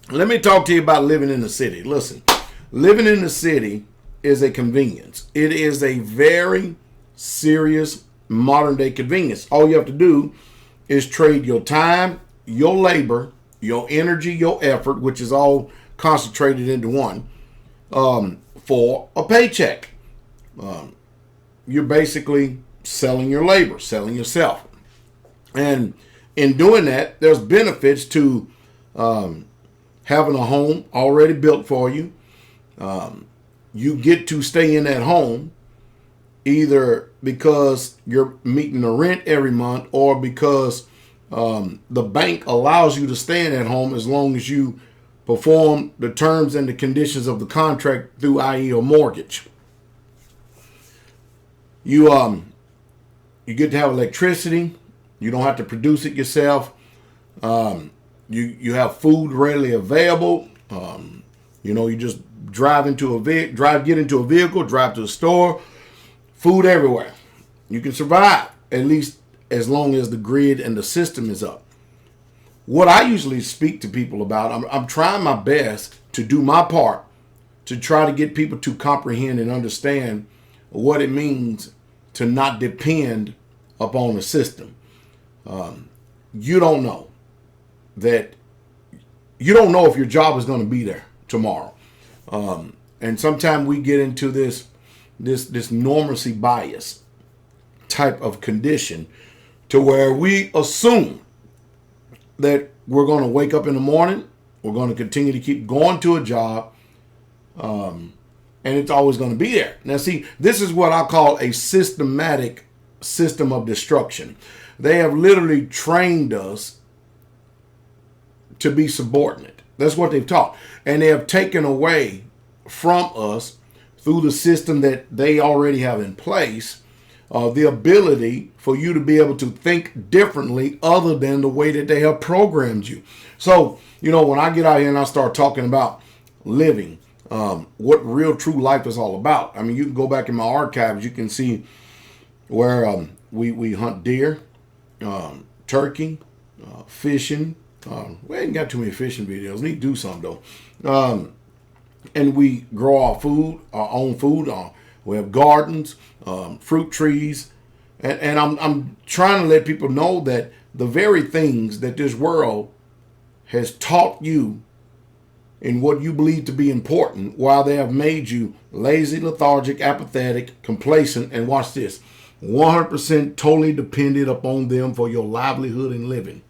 Let me talk to you about living in the city. Listen, living in the city is a convenience. It is a very serious modern day convenience. All you have to do is trade your time, your labor, your energy, your effort, which is all concentrated into one, for a paycheck. You're basically selling your labor, selling yourself. And in doing that, there's benefits to having a home already built for you. You get to stay in that home either because you're meeting the rent every month or because the bank allows you to stay in that home as long as you perform the terms and the conditions of the contract through i.e. a mortgage. You get to have electricity. You don't have to produce it yourself. You have food readily available. You just get into a vehicle, drive to the store, food everywhere. You can survive, at least as long as the grid and the system is up. What I usually speak to people about, I'm trying my best to do my part to try to get people to comprehend and understand what it means to not depend upon the system. You don't know that you don't know if your job is going to be there tomorrow. And sometimes we get into this normalcy bias type of condition to where we assume that we're going to wake up in the morning, we're going to continue to keep going to a job, and it's always going to be there. Now, see, this is what I call a systematic system of destruction. They have literally trained us to be subordinate. That's what they've taught. And they have taken away from us, through the system that they already have in place, the ability for you to be able to think differently other than the way that they have programmed you. So, when I get out here and I start talking about living, what real true life is all about. I mean, you can go back in my archives, you can see where we hunt deer, turkey, fishing. We ain't got too many fishing videos. Need to do some though. And we grow our food, our own food. We have gardens, fruit trees, and I'm trying to let people know that the very things that this world has taught you in what you believe to be important, while they have made you lazy, lethargic, apathetic, complacent, and watch this, 100% totally dependent upon them for your livelihood and living.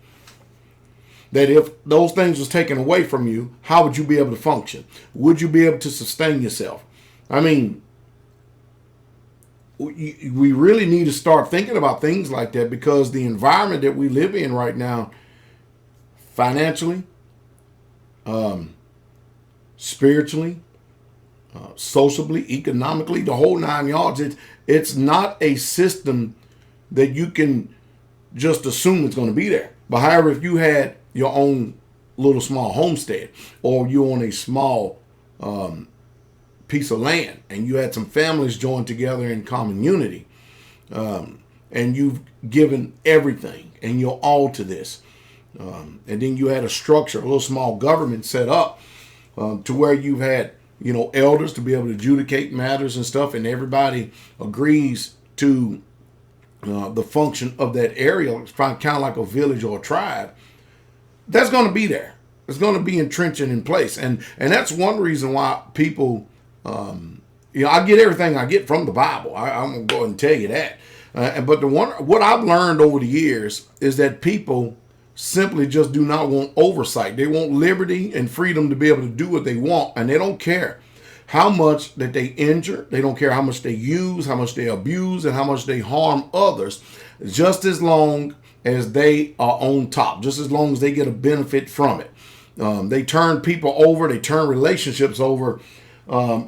That if those things was taken away from you, how would you be able to function? Would you be able to sustain yourself? I mean, we really need to start thinking about things like that, because the environment that we live in right now, financially, spiritually, socially, economically, the whole 9 yards, it's not a system that you can just assume it's going to be there. But however, if you had your own little small homestead, or you own a small piece of land, and you had some families joined together in common unity, and you've given everything and you're all to this, and then you had a structure, a little small government set up, to where you've had elders to be able to adjudicate matters and stuff, and everybody agrees to the function of that area. It's kind of like a village or a tribe. That's going to be there. It's going to be entrenched in place, and that's one reason why people, I get everything I get from the Bible. I'm gonna go ahead and tell you that. But what I've learned over the years is that people simply just do not want oversight. They want liberty and freedom to be able to do what they want, and they don't care how much that they injure. They don't care how much they use, how much they abuse, and how much they harm others, just as long as they are on top, just as long as they get a benefit from it. They turn people over, they turn relationships over,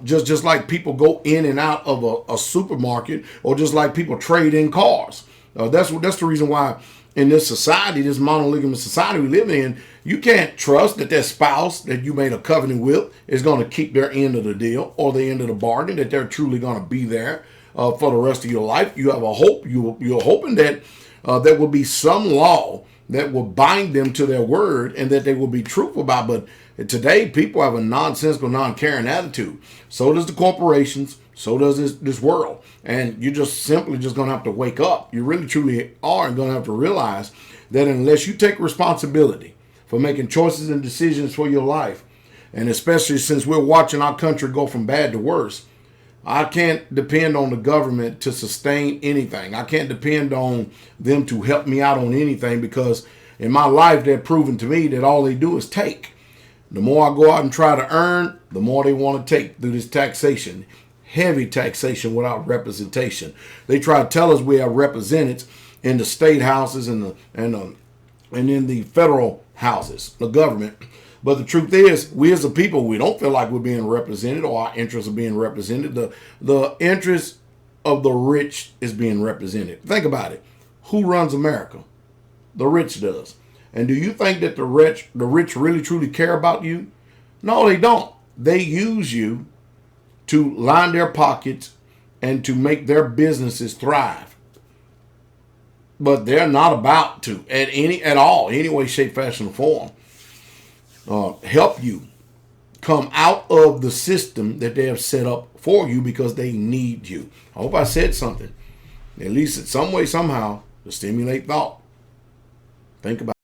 just like people go in and out of a supermarket, or just like people trade in cars. That's the reason why in this society, this monogamous society we live in, you can't trust that that spouse that you made a covenant with is going to keep their end of the deal or the end of the bargain, that they're truly going to be there for the rest of your life. You have a hope. You're hoping that there will be some law that will bind them to their word and that they will be truthful about. But today, people have a nonsensical, non-caring attitude. So does the corporations. So does this world. And you're just simply just going to have to wake up. You really, truly are going to have to realize that unless you take responsibility for making choices and decisions for your life, and especially since we're watching our country go from bad to worse, I can't depend on the government to sustain anything. I can't depend on them to help me out on anything, because in my life, they're proven to me that all they do is take. The more I go out and try to earn, the more they want to take through this taxation. Heavy taxation without representation. They try to tell us we are represented in the state houses and in the federal houses, the government. But the truth is, we as a people, we don't feel like we're being represented or our interests are being represented. The interest of the rich is being represented. Think about it. Who runs America? The rich does. And do you think that the rich really truly care about you? No, they don't. They use you to line their pockets and to make their businesses thrive. But they're not about to, at all, any way, shape, fashion, or form, help you come out of the system that they have set up for you, because they need you. I hope I said something, at least in some way, somehow, to stimulate thought. Think about it.